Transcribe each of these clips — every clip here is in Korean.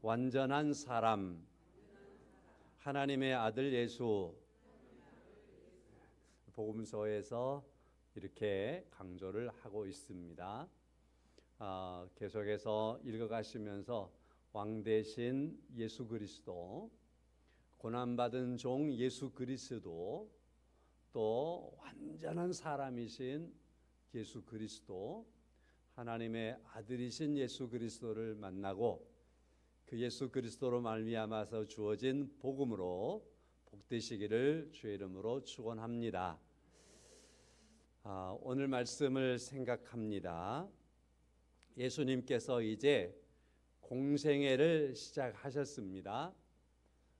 완전한 사람, 하나님의 아들 예수, 복음서에서 이렇게 강조를 하고 있습니다. 계속해서 읽어가시면서 왕 대신 예수 그리스도, 고난받은 종 예수 그리스도, 또 완전한 사람이신 예수 그리스도, 하나님의 아들이신 예수 그리스도를 만나고 그 예수 그리스도로 말미암아서 주어진 복음으로 복되시기를 주의 이름으로 축원합니다. 오늘 말씀을 생각합니다. 예수님께서 이제 공생애를 시작하셨습니다.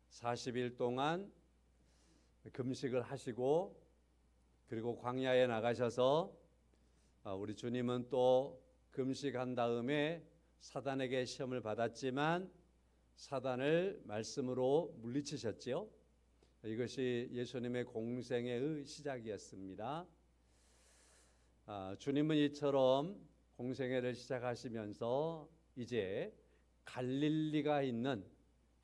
40일 동안 금식을 하시고 그리고 광야에 나가셔서 우리 주님은 또 금식한 다음에 사단에게 시험을 받았지만 사단을 말씀으로 물리치셨지요. 이것이 예수님의 공생애의 시작이었습니다. 주님은 이처럼 공생애를 시작하시면서 이제 갈릴리가 있는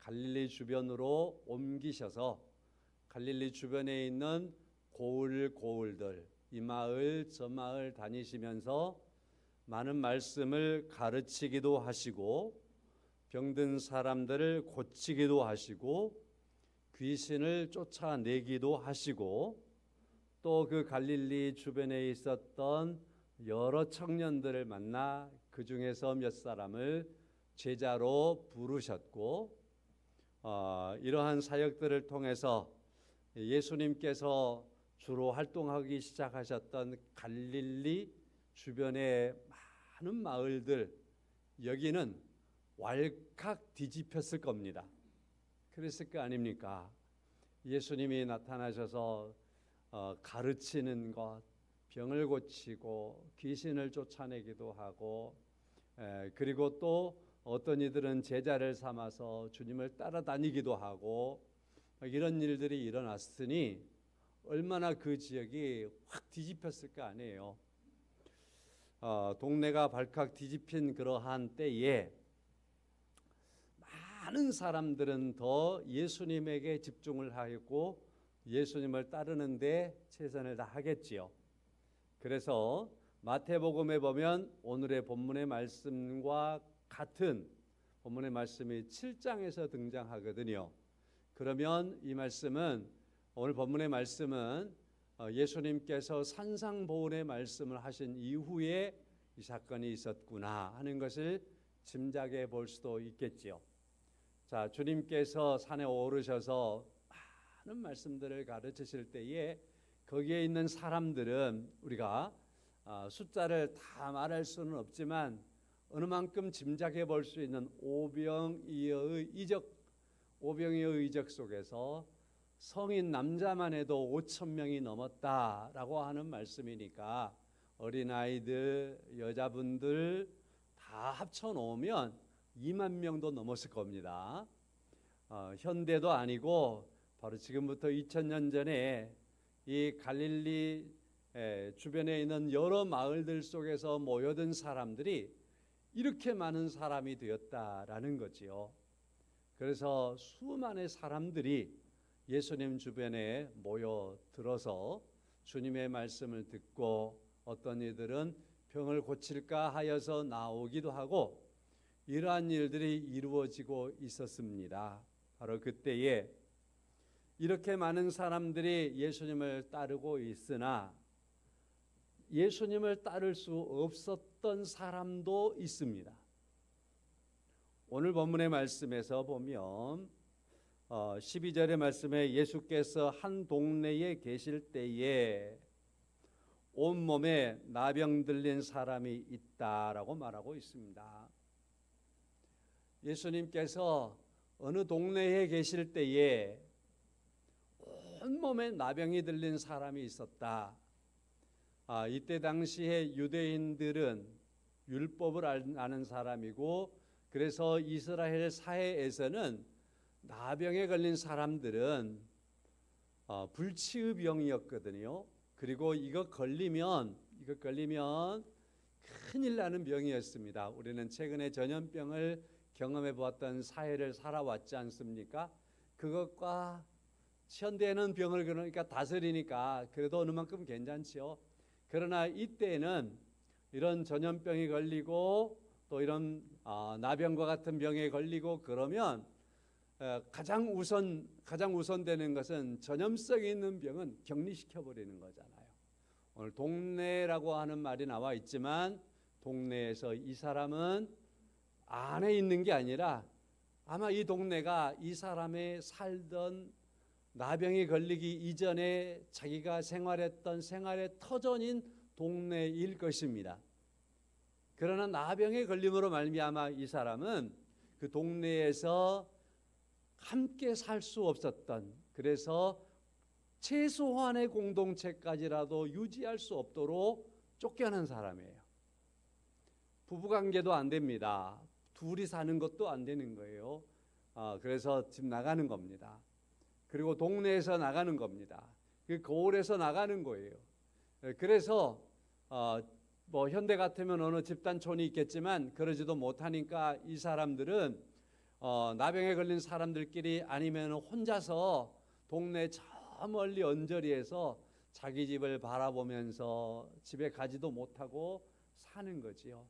갈릴리 주변으로 옮기셔서 갈릴리 주변에 있는 고을들, 이 마을 저 마을 다니시면서 많은 말씀을 가르치기도 하시고 병든 사람들을 고치기도 하시고 귀신을 쫓아내기도 하시고 또 그 갈릴리 주변에 있었던 여러 청년들을 만나 그 중에서 몇 사람을 제자로 부르셨고 이러한 사역들을 통해서 예수님께서 주로 활동하기 시작하셨던 갈릴리 주변의 많은 마을들, 여기는 왈칵 뒤집혔을 겁니다. 그랬을 거 아닙니까? 예수님이 나타나셔서 가르치는 것, 병을 고치고 귀신을 쫓아내기도 하고 그리고 또 어떤 이들은 제자를 삼아서 주님을 따라다니기도 하고 이런 일들이 일어났으니 얼마나 그 지역이 확 뒤집혔을 거 아니에요. 동네가 발칵 뒤집힌 그러한 때에 많은 사람들은 더 예수님에게 집중을 하였고 예수님을 따르는데 최선을 다하겠지요. 그래서 마태복음에 보면 오늘의 본문의 말씀과 같은 본문의 말씀이 7장에서 등장하거든요. 그러면 이 말씀은 오늘 본문의 말씀은 예수님께서 산상보훈의 말씀을 하신 이후에 이 사건이 있었구나 하는 것을 짐작해 볼 수도 있겠지요. 자, 주님께서 산에 오르셔서 많은 말씀들을 가르치실 때에 거기에 있는 사람들은 우리가 숫자를 다 말할 수는 없지만 어느 만큼 짐작해 볼 수 있는 오병이어의 이적 속에서 성인 남자만 해도 5천 명이 넘었다라고 하는 말씀이니까 어린아이들, 여자분들 다 합쳐놓으면 2만 명도 넘었을 겁니다. 현대도 아니고 바로 지금부터 2000년 전에 이 갈릴리 주변에 있는 여러 마을들 속에서 모여든 사람들이 이렇게 많은 사람이 되었다라는 거지요. 그래서 수많은 사람들이 예수님 주변에 모여들어서 주님의 말씀을 듣고 어떤 이들은 병을 고칠까 하여서 나오기도 하고 이러한 일들이 이루어지고 있었습니다. 바로 그때에 이렇게 많은 사람들이 예수님을 따르고 있으나 예수님을 따를 수 없었던 사람도 있습니다. 오늘 본문의 말씀에서 보면 12절의 말씀에 예수께서 한 동네에 계실 때에 온몸에 나병 들린 사람이 있다라고 말하고 있습니다. 예수님께서 어느 동네에 계실 때에 온몸에 나병이 들린 사람이 있었다. 이때 당시에 유대인들은 율법을 아는 사람이고 그래서 이스라엘 사회에서는 나병에 걸린 사람들은 불치의 병이었거든요. 그리고 이거 걸리면 큰일 나는 병이었습니다. 우리는 최근에 전염병을 경험해 보았던 사회를 살아왔지 않습니까? 그것과 현대에는 병을 그러니까 다스리니까 그래도 어느 만큼 괜찮지요. 그러나 이때는 이런 전염병이 걸리고 또 이런 나병과 같은 병에 걸리고 그러면 가장 우선되는 것은 전염성이 있는 병은 격리시켜 버리는 거잖아요. 오늘 동네라고 하는 말이 나와 있지만 동네에서 이 사람은 안에 있는 게 아니라 아마 이 동네가 이 사람의 살던 나병이 걸리기 이전에 자기가 생활했던 생활의 터전인 동네일 것입니다. 그러나 나병에 걸림으로 말미암아 이 사람은 그 동네에서 함께 살 수 없었던, 그래서 최소한의 공동체까지라도 유지할 수 없도록 쫓겨난 사람이에요. 부부관계도 안 됩니다. 둘이 사는 것도 안 되는 거예요. 그래서 집 나가는 겁니다. 그리고 동네에서 나가는 겁니다. 그 거울에서 나가는 거예요. 그래서 뭐 현대 같으면 어느 집단촌이 있겠지만 그러지도 못하니까 이 사람들은 나병에 걸린 사람들끼리 아니면 혼자서 동네 저 멀리 언저리에서 자기 집을 바라보면서 집에 가지도 못하고 사는 거지요.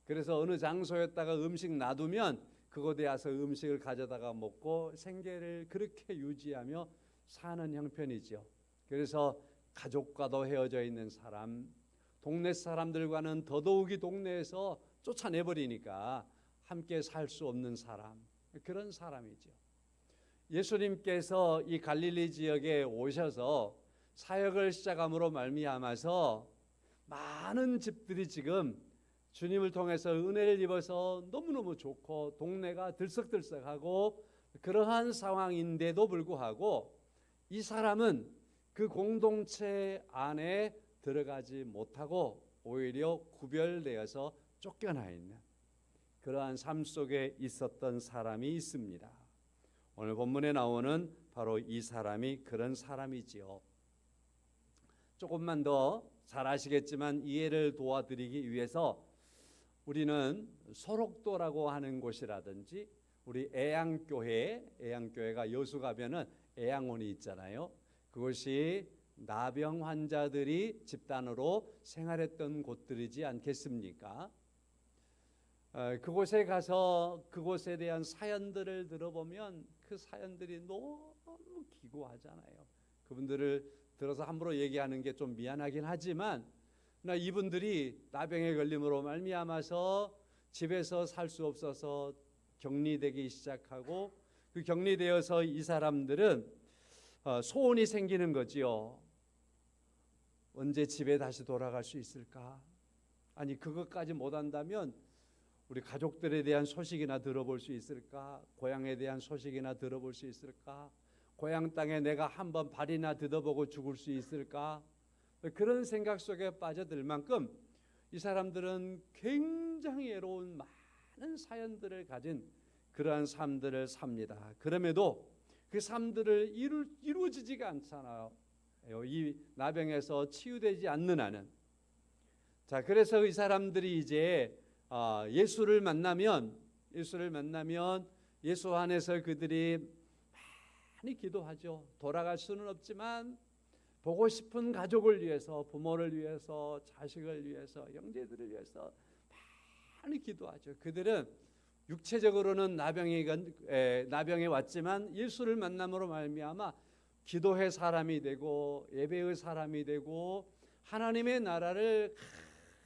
그래서 어느 장소에다가 음식 놔두면 그곳에 와서 음식을 가져다가 먹고 생계를 그렇게 유지하며 사는 형편이죠. 그래서 가족과도 헤어져 있는 사람, 동네 사람들과는 더더욱이 동네에서 쫓아내버리니까 함께 살 수 없는 사람, 그런 사람이죠. 예수님께서 이 갈릴리 지역에 오셔서 사역을 시작함으로 말미암아서 많은 집들이 지금 주님을 통해서 은혜를 입어서 너무너무 좋고 동네가 들썩들썩하고 그러한 상황인데도 불구하고 이 사람은 그 공동체 안에 들어가지 못하고 오히려 구별되어서 쫓겨나 있는 그러한 삶 속에 있었던 사람이 있습니다. 오늘 본문에 나오는 바로 이 사람이 그런 사람이지요. 조금만 더 잘 아시겠지만 이해를 도와드리기 위해서 우리는 소록도라고 하는 곳이라든지 우리 애양교회가 여수 가면은 애양원이 있잖아요. 그것이 나병 환자들이 집단으로 생활했던 곳들이지 않겠습니까? 그곳에 가서 그곳에 대한 사연들을 들어보면 그 사연들이 너무 기구하잖아요. 그분들을 들어서 함부로 얘기하는 게 좀 미안하긴 하지만 이분들이 나병에 걸림으로 말미암아서 집에서 살 수 없어서 격리되기 시작하고 그 격리되어서 이 사람들은 소원이 생기는 거지요. 언제 집에 다시 돌아갈 수 있을까? 아니 그것까지 못한다면 우리 가족들에 대한 소식이나 들어볼 수 있을까? 고향에 대한 소식이나 들어볼 수 있을까? 고향 땅에 내가 한번 발이나 디뎌보고 죽을 수 있을까? 그런 생각 속에 빠져들 만큼 이 사람들은 굉장히 외로운 많은 사연들을 가진 그러한 삶들을 삽니다. 그럼에도 그 삶들을 이루어지지가 않잖아요. 이 나병에서 치유되지 않는 한은. 자, 그래서 이 사람들이 이제 예수를 만나면 예수 안에서 그들이 많이 기도하죠. 돌아갈 수는 없지만 보고 싶은 가족을 위해서, 부모를 위해서, 자식을 위해서, 형제들을 위해서 많이 기도하죠. 그들은 육체적으로는 나병에 왔지만 예수를 만남으로 말미암아 기도의 사람이 되고 예배의 사람이 되고 하나님의 나라를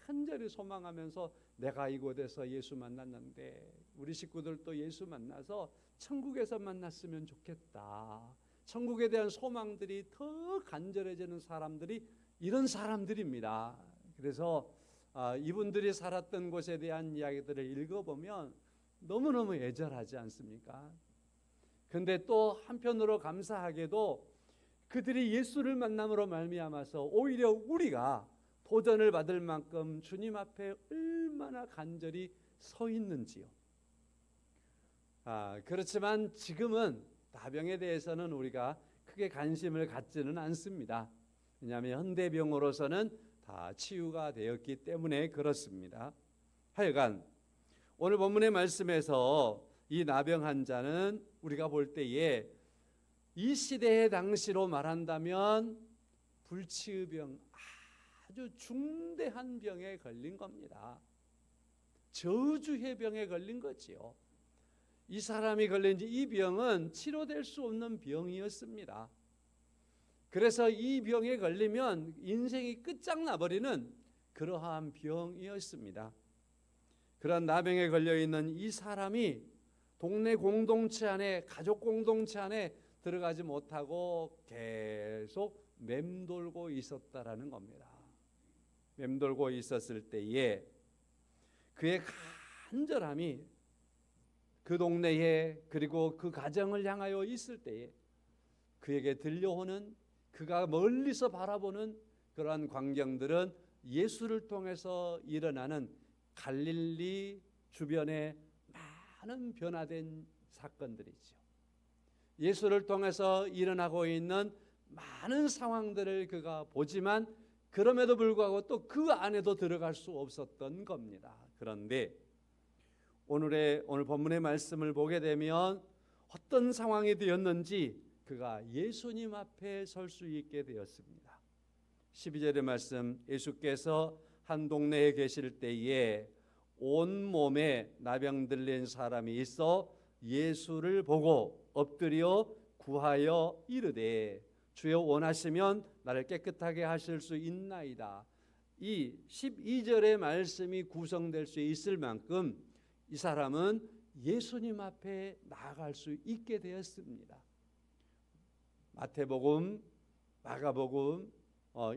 간절히 소망하면서 내가 이곳에서 예수 만났는데 우리 식구들도 예수 만나서 천국에서 만났으면 좋겠다. 천국에 대한 소망들이 더 간절해지는 사람들이 이런 사람들입니다. 그래서 이분들이 살았던 곳에 대한 이야기들을 읽어보면 너무너무 애절하지 않습니까? 그런데 또 한편으로 감사하게도 그들이 예수를 만남으로 말미암아서 오히려 우리가 도전을 받을 만큼 주님 앞에 얼마나 간절히 서 있는지요. 그렇지만 지금은 나병에 대해서는 우리가 크게 관심을 갖지는 않습니다. 왜냐하면 현대병으로서는 다 치유가 되었기 때문에 그렇습니다. 하여간 오늘 본문의 말씀에서 이 나병 환자는 우리가 볼 때에 이 시대의 당시로 말한다면 불치의병, 아주 중대한 병에 걸린 겁니다. 저주의 병에 걸린 거지요. 이 사람이 걸린 이 병은 치료될 수 없는 병이었습니다. 그래서 이 병에 걸리면 인생이 끝장나버리는 그러한 병이었습니다. 그런 나병에 걸려있는 이 사람이 동네 공동체 안에, 가족 공동체 안에 들어가지 못하고 계속 맴돌고 있었다라는 겁니다. 맴돌고 있었을 때에 그의 간절함이 그 동네에 그리고 그 가정을 향하여 있을 때에 그에게 들려오는, 그가 멀리서 바라보는 그러한 광경들은 예수를 통해서 일어나는 갈릴리 주변의 많은 변화된 사건들이죠. 예수를 통해서 일어나고 있는 많은 상황들을 그가 보지만 그럼에도 불구하고 또 그 안에도 들어갈 수 없었던 겁니다. 그런데 오늘 본문의 말씀을 보게 되면 어떤 상황이 되었는지 그가 예수님 앞에 설 수 있게 되었습니다. 12절의 말씀, 예수께서 한 동네에 계실 때에 온몸에 나병 들린 사람이 있어 예수를 보고 엎드려 구하여 이르되 주여 원하시면 나를 깨끗하게 하실 수 있나이다. 이 12절의 말씀이 구성될 수 있을 만큼 이 사람은 예수님 앞에 나아갈 수 있게 되었습니다. 마태복음, 마가복음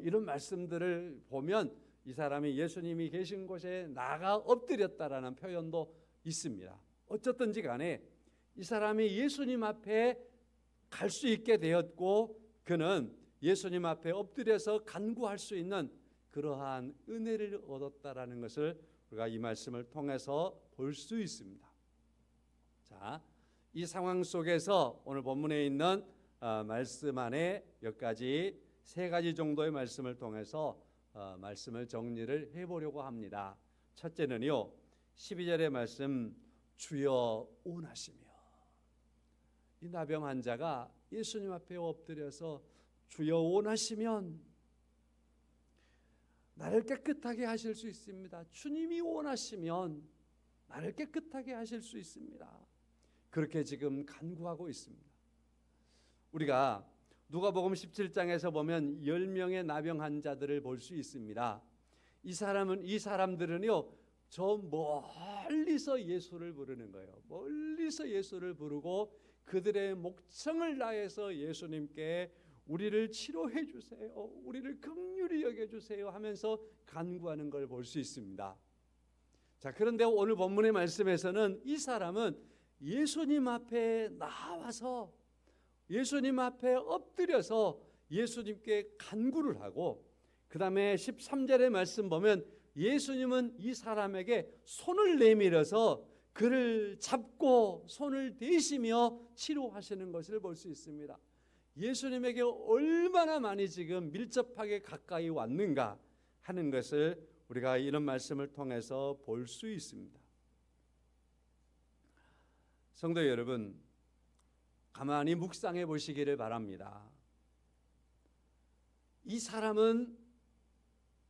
이런 말씀들을 보면 이 사람이 예수님이 계신 곳에 나가 엎드렸다라는 표현도 있습니다. 어쨌든지 간에 이 사람이 예수님 앞에 갈 수 있게 되었고 그는 예수님 앞에 엎드려서 간구할 수 있는 그러한 은혜를 얻었다라는 것을 우리가 이 말씀을 통해서 볼 수 있습니다. 자, 이 상황 속에서 오늘 본문에 있는 말씀 안에 몇 가지, 세 가지 정도의 말씀을 통해서 말씀을 정리를 해보려고 합니다. 첫째는요, 12절의 말씀, 주여 원하시며. 이 나병 환자가 예수님 앞에 엎드려서 주여 원하시면 나를 깨끗하게 하실 수 있습니다. 주님이 원하시면 나를 깨끗하게 하실 수 있습니다. 그렇게 지금 간구하고 있습니다. 우리가 누가복음 17장에서 보면 10명의 나병 환자들을 볼 수 있습니다. 이 사람들은요, 저 멀리서 예수를 부르는 거예요. 멀리서 예수를 부르고 그들의 목청을 다해서 예수님께 우리를 치료해 주세요, 우리를 긍휼히 여겨 주세요 하면서 간구하는 걸 볼 수 있습니다. 자, 그런데 오늘 본문의 말씀에서는 이 사람은 예수님 앞에 나와서 예수님 앞에 엎드려서 예수님께 간구를 하고, 그 다음에 13절의 말씀 보면 예수님은 이 사람에게 손을 내밀어서 그를 잡고 손을 대시며 치료하시는 것을 볼 수 있습니다. 예수님에게 얼마나 많이 지금 밀접하게 가까이 왔는가 하는 것을 우리가 이런 말씀을 통해서 볼 수 있습니다. 성도 여러분, 가만히 묵상해 보시기를 바랍니다. 이 사람은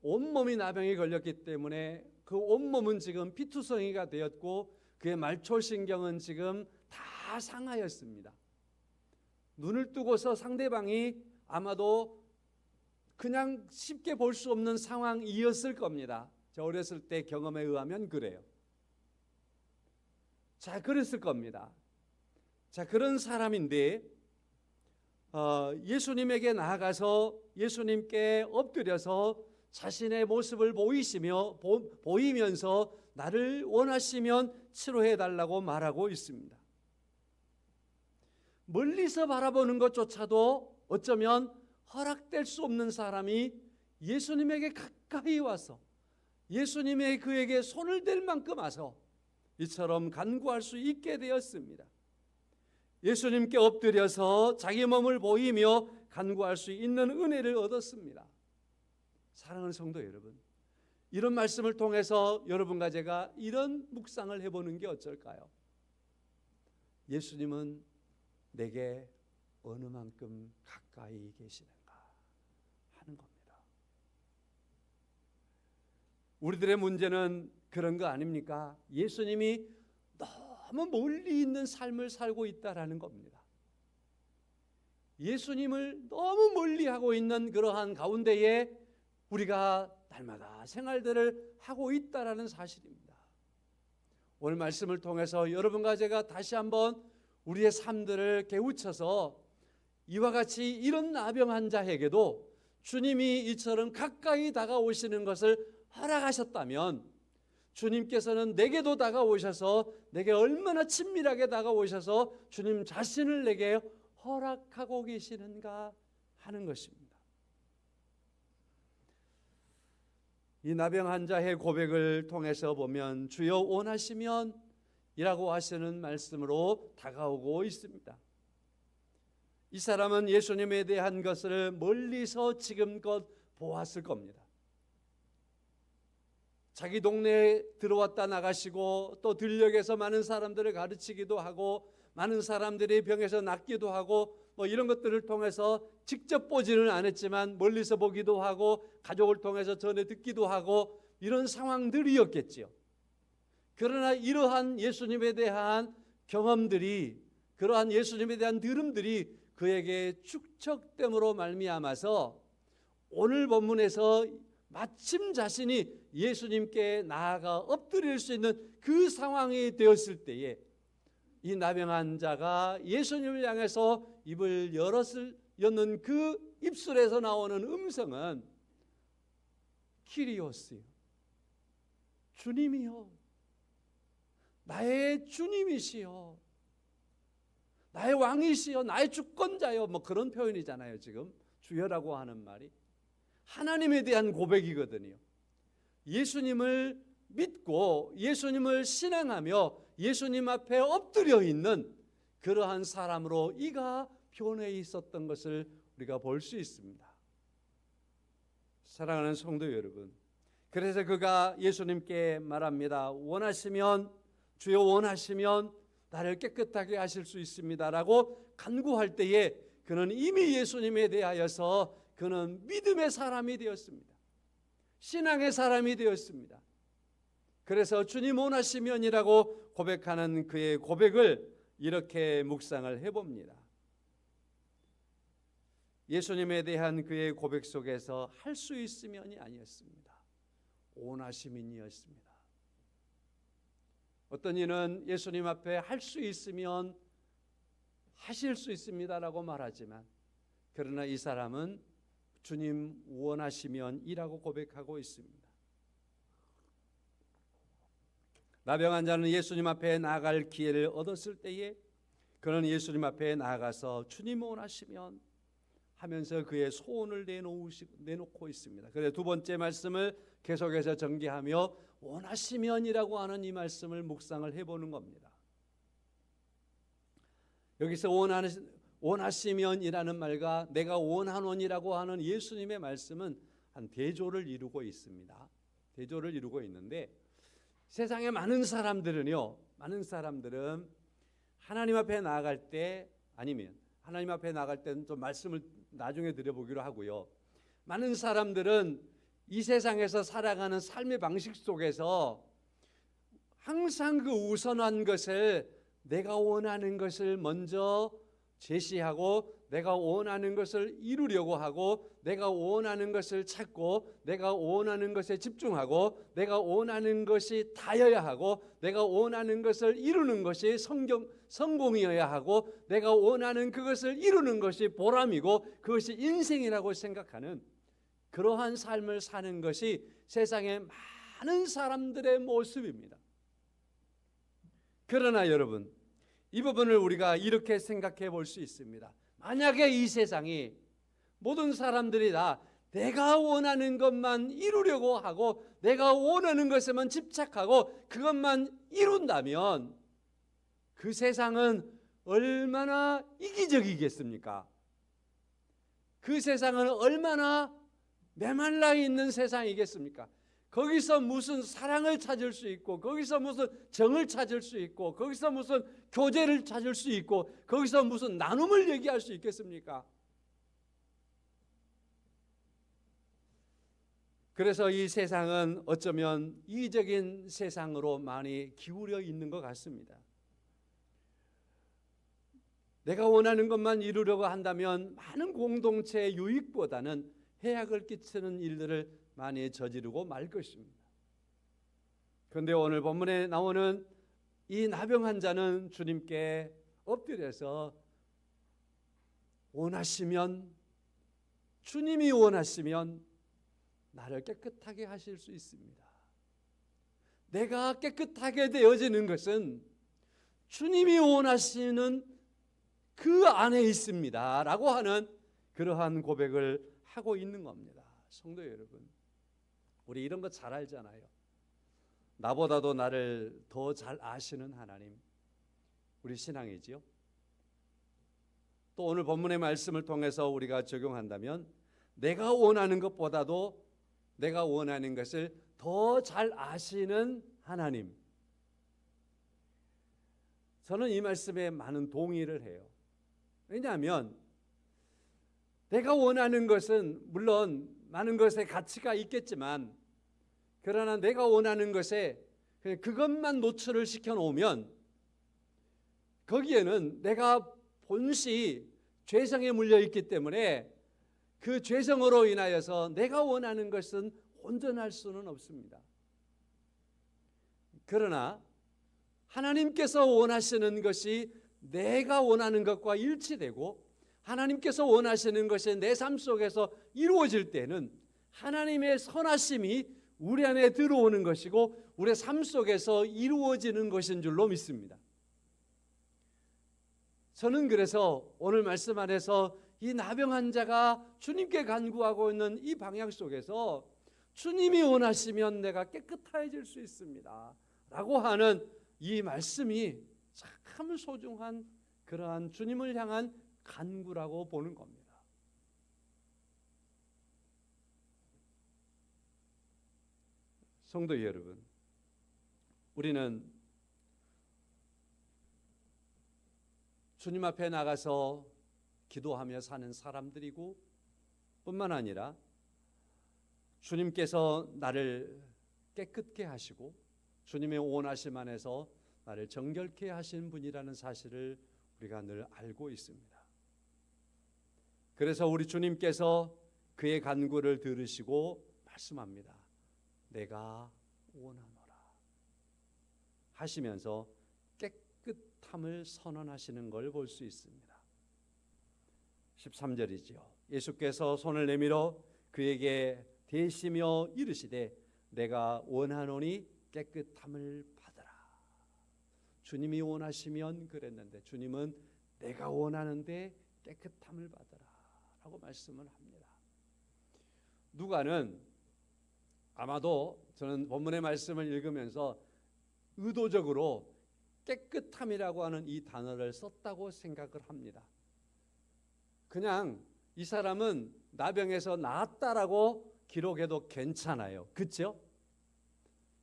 온몸이 나병에 걸렸기 때문에 그 온몸은 지금 피투성이가 되었고 그의 말초신경은 지금 다 상하였습니다. 눈을 뜨고서 상대방이 아마도 그냥 쉽게 볼 수 없는 상황이었을 겁니다. 저 어렸을 때 경험에 의하면 그래요. 자, 그랬을 겁니다. 자, 그런 사람인데 예수님에게 나아가서 예수님께 엎드려서 자신의 모습을 보이면서 나를 원하시면 치료해 달라고 말하고 있습니다. 멀리서 바라보는 것조차도 어쩌면 허락될 수 없는 사람이 예수님에게 가까이 와서 예수님의 그에게 손을 댈 만큼 와서 이처럼 간구할 수 있게 되었습니다. 예수님께 엎드려서 자기 몸을 보이며 간구할 수 있는 은혜를 얻었습니다. 사랑하는 성도 여러분, 이런 말씀을 통해서 여러분과 제가 이런 묵상을 해보는 게 어쩔까요? 예수님은 내게 어느 만큼 가까이 계시는가 하는 겁니다. 우리들의 문제는 그런 거 아닙니까? 예수님이 너무 멀리 있는 삶을 살고 있다라는 겁니다. 예수님을 너무 멀리 하고 있는 그러한 가운데에 우리가 날마다 생활들을 하고 있다라는 사실입니다. 오늘 말씀을 통해서 여러분과 제가 다시 한번 우리의 삶들을 깨우쳐서 이와 같이 이런 나병 환자에게도 주님이 이처럼 가까이 다가오시는 것을 허락하셨다면 주님께서는 내게도 다가오셔서 내게 얼마나 친밀하게 다가오셔서 주님 자신을 내게 허락하고 계시는가 하는 것입니다. 이 나병 환자의 고백을 통해서 보면 주여 원하시면 이라고 하시는 말씀으로 다가오고 있습니다. 이 사람은 예수님에 대한 것을 멀리서 지금껏 보았을 겁니다. 자기 동네에 들어왔다 나가시고 또 들녘에서 많은 사람들을 가르치기도 하고 많은 사람들이 병에서 낫기도 하고 뭐 이런 것들을 통해서 직접 보지는 않았지만 멀리서 보기도 하고 가족을 통해서 전해 듣기도 하고 이런 상황들이었겠지요. 그러나 이러한 예수님에 대한 경험들이, 그러한 예수님에 대한 들음들이 그에게 축적됨으로 말미암아서 오늘 본문에서 마침 자신이 예수님께 나아가 엎드릴 수 있는 그 상황이 되었을 때에 이 나병 환자가 예수님을 향해서 입을 여는 그 입술에서 나오는 음성은 키리오스요, 주님이요, 나의 주님이시여, 나의 왕이시여, 나의 주권자여, 뭐 그런 표현이잖아요. 지금 주여라고 하는 말이 하나님에 대한 고백이거든요. 예수님을 믿고 예수님을 신앙하며 예수님 앞에 엎드려 있는 그러한 사람으로 이가 변해 있었던 것을 우리가 볼 수 있습니다. 사랑하는 성도 여러분, 그래서 그가 예수님께 말합니다. 원하시면, 주여 원하시면 나를 깨끗하게 하실 수 있습니다라고 간구할 때에 그는 이미 예수님에 대하여서 그는 믿음의 사람이 되었습니다. 신앙의 사람이 되었습니다. 그래서 주님 원하시면이라고 고백하는 그의 고백을 이렇게 묵상을 해봅니다. 예수님에 대한 그의 고백 속에서 할 수 있으면이 아니었습니다. 원하시면이었습니다. 어떤 이는 예수님 앞에 할 수 있으면 하실 수 있습니다라고 말하지만 그러나 이 사람은 주님 원하시면이라고 고백하고 있습니다. 나병 환자는 예수님 앞에 나아갈 기회를 얻었을 때에 그는 예수님 앞에 나아가서 주님 원하시면 하면서 그의 소원을 내놓고 있습니다. 그래서 두 번째 말씀을 계속해서 전개하며 원하시면이라고 하는 이 말씀을 묵상을 해보는 겁니다. 여기서 원하시면이라는 말과 내가 원하노니라고 하는 예수님의 말씀은 한 대조를 이루고 있습니다. 대조를 이루고 있는데 세상에 많은 사람들은 하나님 앞에 나아갈 때 아니면 하나님 앞에 나아갈 때는 좀 말씀을 나중에 드려보기로 하고요. 많은 사람들은 이 세상에서 살아가는 삶의 방식 속에서 항상 그 우선한 것을 내가 원하는 것을 먼저 제시하고 내가 원하는 것을 이루려고 하고 내가 원하는 것을 찾고 내가 원하는 것에 집중하고 내가 원하는 것이 다여야 하고 내가 원하는 것을 이루는 것이 성공이어야 하고 내가 원하는 그것을 이루는 것이 보람이고 그것이 인생이라고 생각하는 그러한 삶을 사는 것이 세상의 많은 사람들의 모습입니다. 그러나 여러분, 이 부분을 우리가 이렇게 생각해 볼 수 있습니다. 만약에 이 세상이 모든 사람들이 다 내가 원하는 것만 이루려고 하고 내가 원하는 것에만 집착하고 그것만 이룬다면 그 세상은 얼마나 이기적이겠습니까? 그 세상은 얼마나 메말라 있는 세상이겠습니까? 거기서 무슨 사랑을 찾을 수 있고, 거기서 무슨 정을 찾을 수 있고, 거기서 무슨 교제를 찾을 수 있고, 거기서 무슨 나눔을 얘기할 수 있겠습니까? 그래서 이 세상은 어쩌면 이기적인 세상으로 많이 기울여 있는 것 같습니다. 내가 원하는 것만 이루려고 한다면 많은 공동체의 유익보다는 해악을 끼치는 일들을 많이 저지르고 말 것입니다. 그런데 오늘 본문에 나오는 이 나병 환자는 주님께 엎드려서 원하시면, 주님이 원하시면 나를 깨끗하게 하실 수 있습니다. 내가 깨끗하게 되어지는 것은 주님이 원하시는 그 안에 있습니다 라고 하는 그러한 고백을 하고 있는 겁니다. 성도 여러분, 우리 이런 거 잘 알잖아요. 나보다도 나를 더 잘 아시는 하나님, 우리 신앙이지요. 또 오늘 본문의 말씀을 통해서 우리가 적용한다면 내가 원하는 것보다도 내가 원하는 것을 더 잘 아시는 하나님, 저는 이 말씀에 많은 동의를 해요. 왜냐하면 내가 원하는 것은 물론 많은 것에 가치가 있겠지만, 그러나 내가 원하는 것에 그냥 그것만 노출을 시켜놓으면 거기에는 내가 본시 죄성에 물려있기 때문에 그 죄성으로 인하여서 내가 원하는 것은 온전할 수는 없습니다. 그러나 하나님께서 원하시는 것이 내가 원하는 것과 일치되고 하나님께서 원하시는 것이 내 삶 속에서 이루어질 때는 하나님의 선하심이 우리 안에 들어오는 것이고 우리의 삶 속에서 이루어지는 것인 줄로 믿습니다. 저는 그래서 오늘 말씀 안에서 이 나병 환자가 주님께 간구하고 있는 이 방향 속에서 주님이 원하시면 내가 깨끗해질 수 있습니다 라고 하는 이 말씀이 참 소중한 그러한 주님을 향한 간구라고 보는 겁니다. 성도 여러분, 우리는 주님 앞에 나가서 기도하며 사는 사람들이고 뿐만 아니라 주님께서 나를 깨끗게 하시고 주님의 원하심 안에서 나를 정결케 하신 분이라는 사실을 우리가 늘 알고 있습니다. 그래서 우리 주님께서 그의 간구를 들으시고 말씀합니다. 내가 원하노라 하시면서 깨끗함을 선언하시는 걸 볼 수 있습니다. 13절이지요. 예수께서 손을 내밀어 그에게 대시며 이르시되 내가 원하노니 깨끗함을 받으라. 주님이 원하시면 그랬는데 주님은 내가 원하는데 깨끗함을 받으라 라고 말씀을 합니다. 누가는 아마도 저는 본문의 말씀을 읽으면서 의도적으로 깨끗함이라고 하는 이 단어를 썼다고 생각을 합니다. 그냥 이 사람은 나병에서 나았다라고 기록해도 괜찮아요. 그렇죠?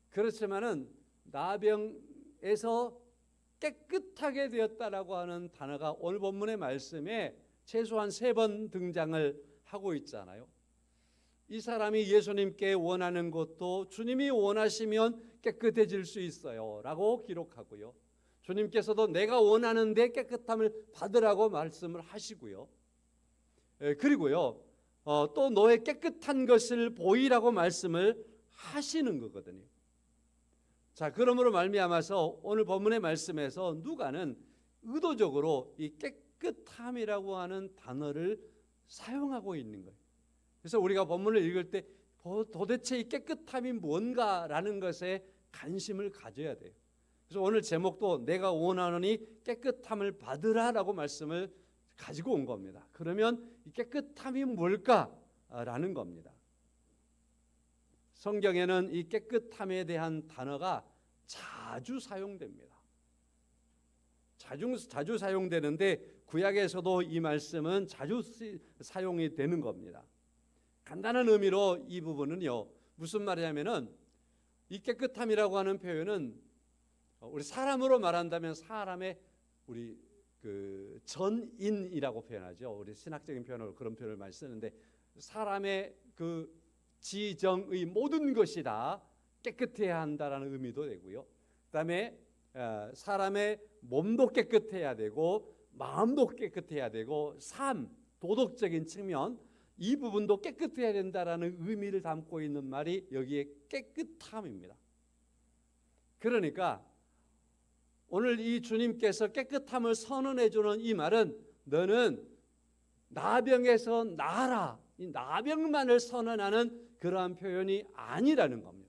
그렇지만은 나병에서 깨끗하게 되었다라고 하는 단어가 오늘 본문의 말씀에 최소한 3번 등장을 하고 있잖아요. 이 사람이 예수님께 원하는 것도 주님이 원하시면 깨끗해질 수 있어요 라고 기록하고요. 주님께서도 내가 원하는데 깨끗함을 받으라고 말씀을 하시고요. 그리고요 또 너의 깨끗한 것을 보이라고 말씀을 하시는 거거든요. 자, 그러므로 말미암아서 오늘 본문의 말씀에서 누가는 의도적으로 이 깨끗함이라고 하는 단어를 사용하고 있는 거예요. 그래서 우리가 본문을 읽을 때 도대체 이 깨끗함이 뭔가라는 것에 관심을 가져야 돼요. 그래서 오늘 제목도 내가 원하노니 깨끗함을 받으라라고 말씀을 가지고 온 겁니다. 그러면 이 깨끗함이 뭘까라는 겁니다. 성경에는 이 깨끗함에 대한 단어가 자주 사용됩니다. 자주 사용되는데 구약에서도 이 말씀은 자주 사용이 되는 겁니다. 간단한 의미로 이 부분은요, 무슨 말이냐면은 이 깨끗함이라고 하는 표현은 우리 사람으로 말한다면 사람의 우리 그 전인이라고 표현하죠. 우리 신학적인 표현으로 그런 표현을 많이 쓰는데 사람의 그 지정의 모든 것이 다 깨끗해야 한다라는 의미도 되고요. 그다음에 사람의 몸도 깨끗해야 되고 마음도 깨끗해야 되고 삶, 도덕적인 측면 이 부분도 깨끗해야 된다라는 의미를 담고 있는 말이 여기에 깨끗함입니다. 그러니까 오늘 이 주님께서 깨끗함을 선언해 주는 이 말은 너는 나병에서 나아라, 이 나병만을 선언하는 그러한 표현이 아니라는 겁니다.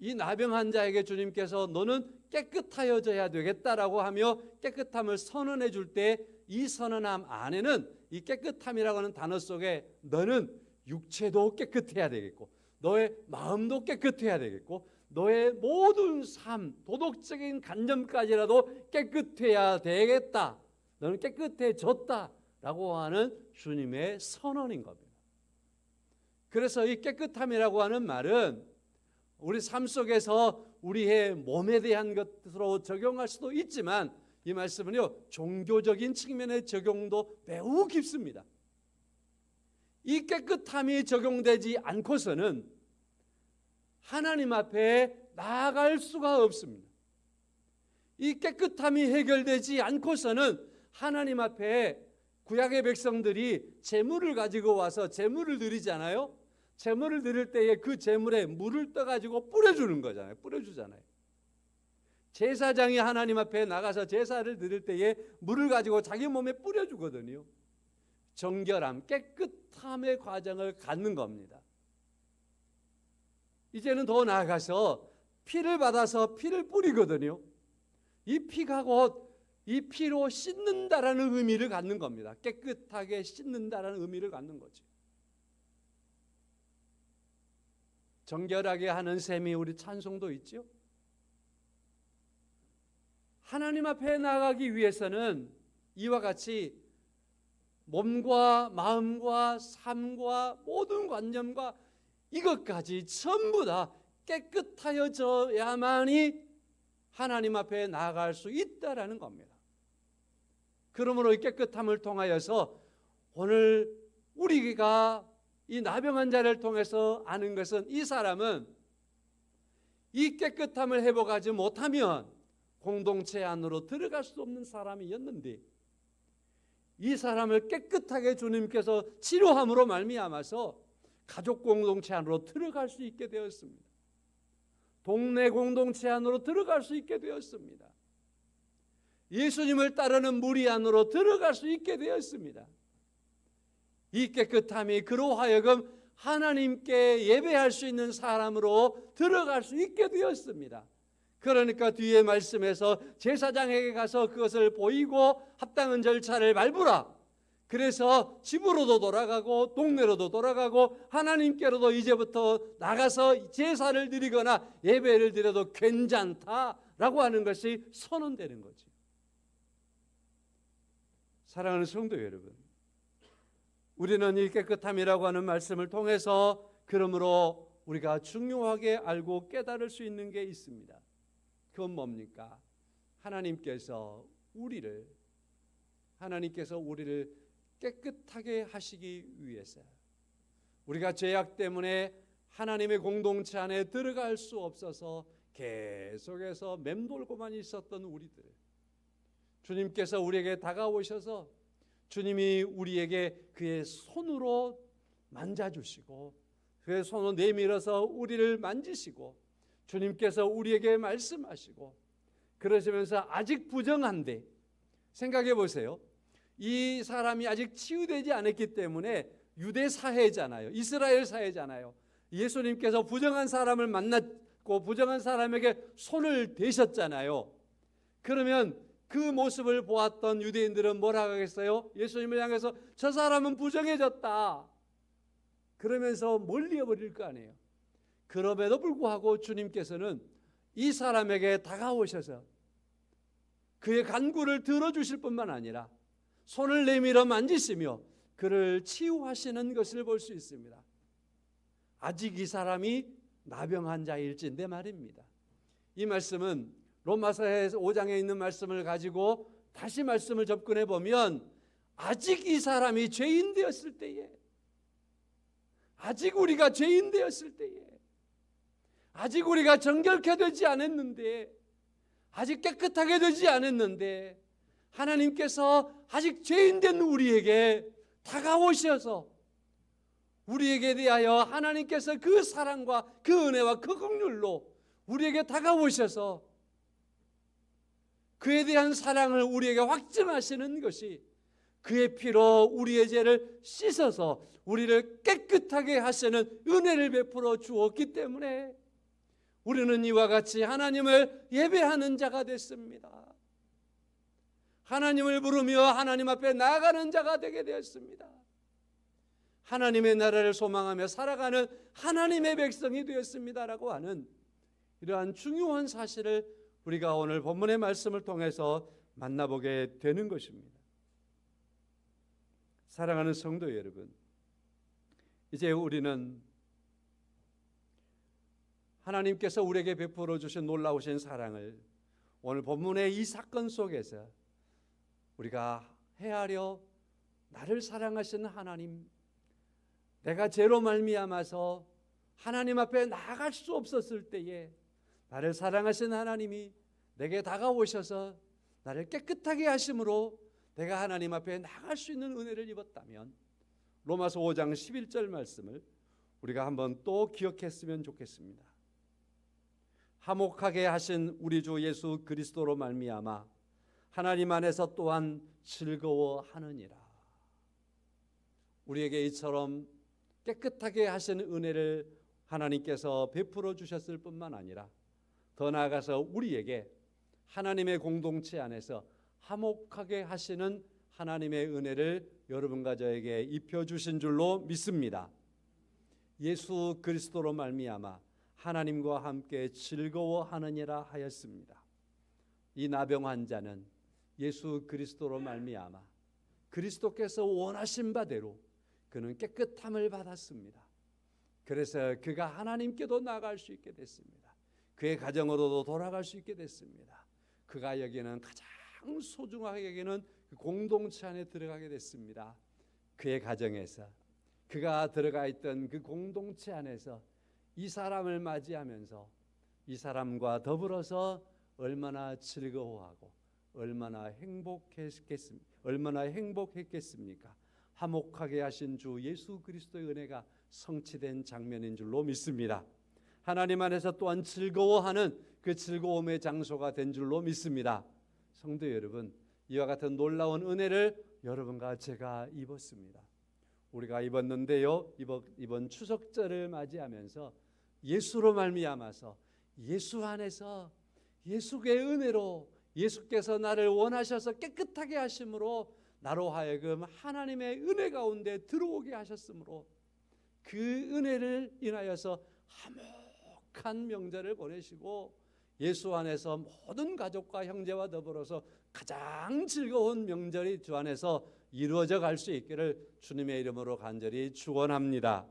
이 나병 환자에게 주님께서 너는 깨끗하여져야 되겠다라고 하며 깨끗함을 선언해 줄 때 이 선언함 안에는 이 깨끗함이라고 하는 단어 속에 너는 육체도 깨끗해야 되겠고 너의 마음도 깨끗해야 되겠고 너의 모든 삶, 도덕적인 관점까지라도 깨끗해야 되겠다. 너는 깨끗해졌다라고 하는 주님의 선언인 겁니다. 그래서 이 깨끗함이라고 하는 말은 우리 삶 속에서 우리의 몸에 대한 것으로 적용할 수도 있지만 이 말씀은요 종교적인 측면의 적용도 매우 깊습니다. 이 깨끗함이 적용되지 않고서는 하나님 앞에 나아갈 수가 없습니다. 이 깨끗함이 해결되지 않고서는 하나님 앞에 구약의 백성들이 제물을 가지고 와서 제물을 드리잖아요. 제물을 드릴 때에 그 제물에 물을 떠가지고 뿌려주는 거잖아요. 뿌려주잖아요. 제사장이 하나님 앞에 나가서 제사를 드릴 때에 물을 가지고 자기 몸에 뿌려주거든요. 정결함, 깨끗함의 과정을 갖는 겁니다. 이제는 더 나아가서 피를 받아서 피를 뿌리거든요. 이 피가 곧 이 피로 씻는다라는 의미를 갖는 겁니다. 깨끗하게 씻는다라는 의미를 갖는 거죠. 정결하게 하는 셈이 우리 찬송도 있죠. 하나님 앞에 나가기 위해서는 이와 같이 몸과 마음과 삶과 모든 관념과 이것까지 전부 다 깨끗하여져야만이 하나님 앞에 나아갈 수 있다라는 겁니다. 그러므로 이 깨끗함을 통하여서 오늘 우리가 이 나병 환자를 통해서 아는 것은 이 사람은 이 깨끗함을 회복하지 못하면 공동체 안으로 들어갈 수 없는 사람이었는데 이 사람을 깨끗하게 주님께서 치료함으로 말미암아서 가족 공동체 안으로 들어갈 수 있게 되었습니다. 동네 공동체 안으로 들어갈 수 있게 되었습니다. 예수님을 따르는 무리 안으로 들어갈 수 있게 되었습니다. 이 깨끗함이 그로 하여금 하나님께 예배할 수 있는 사람으로 들어갈 수 있게 되었습니다. 그러니까 뒤에 말씀에서 제사장에게 가서 그것을 보이고 합당한 절차를 밟으라. 그래서 집으로도 돌아가고 동네로도 돌아가고 하나님께로도 이제부터 나가서 제사를 드리거나 예배를 드려도 괜찮다라고 하는 것이 선언되는 거죠. 사랑하는 성도 여러분, 우리는 이 깨끗함이라고 하는 말씀을 통해서 그러므로 우리가 중요하게 알고 깨달을 수 있는 게 있습니다. 그건 뭡니까? 하나님께서 우리를 깨끗하게 하시기 위해서 우리가 죄악 때문에 하나님의 공동체 안에 들어갈 수 없어서 계속해서 맴돌고만 있었던 우리들, 주님께서 우리에게 다가오셔서 주님이 우리에게 그의 손으로 만져주시고 그의 손으로 내밀어서 우리를 만지시고 주님께서 우리에게 말씀하시고 그러시면서 아직 부정한데 생각해 보세요. 이 사람이 아직 치유되지 않았기 때문에 유대 사회잖아요. 이스라엘 사회잖아요. 예수님께서 부정한 사람을 만났고 부정한 사람에게 손을 대셨잖아요. 그러면 그 모습을 보았던 유대인들은 뭐라고 하겠어요? 예수님을 향해서 저 사람은 부정해졌다. 그러면서 멀리해버릴 거 아니에요. 그럼에도 불구하고 주님께서는 이 사람에게 다가오셔서 그의 간구를 들어주실 뿐만 아니라 손을 내밀어 만지시며 그를 치유하시는 것을 볼 수 있습니다. 아직 이 사람이 나병한 자일진데 말입니다. 이 말씀은 로마서 5장에 있는 말씀을 가지고 다시 말씀을 접근해 보면 아직 이 사람이 죄인 되었을 때에, 아직 우리가 죄인 되었을 때에, 아직 우리가 정결케 되지 않았는데, 아직 깨끗하게 되지 않았는데 하나님께서 아직 죄인 된 우리에게 다가오셔서 우리에게 대하여 하나님께서 그 사랑과 그 은혜와 그 긍휼로 우리에게 다가오셔서 그에 대한 사랑을 우리에게 확증하시는 것이 그의 피로 우리의 죄를 씻어서 우리를 깨끗하게 하시는 은혜를 베풀어 주었기 때문에 우리는 이와 같이 하나님을 예배하는 자가 됐습니다. 하나님을 부르며 하나님 앞에 나아가는 자가 되게 되었습니다. 하나님의 나라를 소망하며 살아가는 하나님의 백성이 되었습니다라고 하는 이러한 중요한 사실을 우리가 오늘 본문의 말씀을 통해서 만나보게 되는 것입니다. 사랑하는 성도 여러분, 이제 우리는 하나님께서 우리에게 베풀어 주신 놀라우신 사랑을 오늘 본문의 이 사건 속에서 우리가 헤아려 나를 사랑하시는 하나님, 내가 죄로 말미암아서 하나님 앞에 나아갈 수 없었을 때에 나를 사랑하신 하나님이 내게 다가오셔서 나를 깨끗하게 하심으로 내가 하나님 앞에 나아갈 수 있는 은혜를 입었다면 로마서 5장 11절 말씀을 우리가 한번 또 기억했으면 좋겠습니다. 화목하게 하신 우리 주 예수 그리스도로 말미암아 하나님 안에서 또한 즐거워하느니라. 우리에게 이처럼 깨끗하게 하신 은혜를 하나님께서 베풀어 주셨을 뿐만 아니라 더 나아가서 우리에게 하나님의 공동체 안에서 화목하게 하시는 하나님의 은혜를 여러분과 저에게 입혀주신 줄로 믿습니다. 예수 그리스도로 말미암아 하나님과 함께 즐거워하느니라 하였습니다. 이 나병 환자는 예수 그리스도로 말미암아 그리스도께서 원하신 바대로 그는 깨끗함을 받았습니다. 그래서 그가 하나님께도 나아갈 수 있게 됐습니다. 그의 가정으로도 돌아갈 수 있게 됐습니다. 그가 여기는 가장 소중하게 여기는 공동체 안에 들어가게 됐습니다. 그의 가정에서 그가 들어가 있던 그 공동체 안에서 이 사람을 맞이하면서 이 사람과 더불어서 얼마나 즐거워하고 얼마나 행복했겠습니까? 화목하게 하신 주 예수 그리스도의 은혜가 성취된 장면인 줄로 믿습니다. 하나님 안에서 또한 즐거워하는 그 즐거움의 장소가 된 줄로 믿습니다. 성도 여러분, 이와 같은 놀라운 은혜를 여러분과 제가 입었습니다. 우리가 입었는데요, 이번 추석절을 맞이하면서 예수로 말미암아서 예수 안에서 예수의 은혜로 예수께서 나를 원하셔서 깨끗하게 하심으로 나로 하여금 하나님의 은혜 가운데 들어오게 하셨으므로 그 은혜를 인하여서 화목한 명절을 보내시고 예수 안에서 모든 가족과 형제와 더불어서 가장 즐거운 명절이 주 안에서 이루어져 갈 수 있기를 주님의 이름으로 간절히 축원합니다.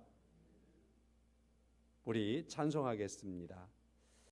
우리 찬송하겠습니다.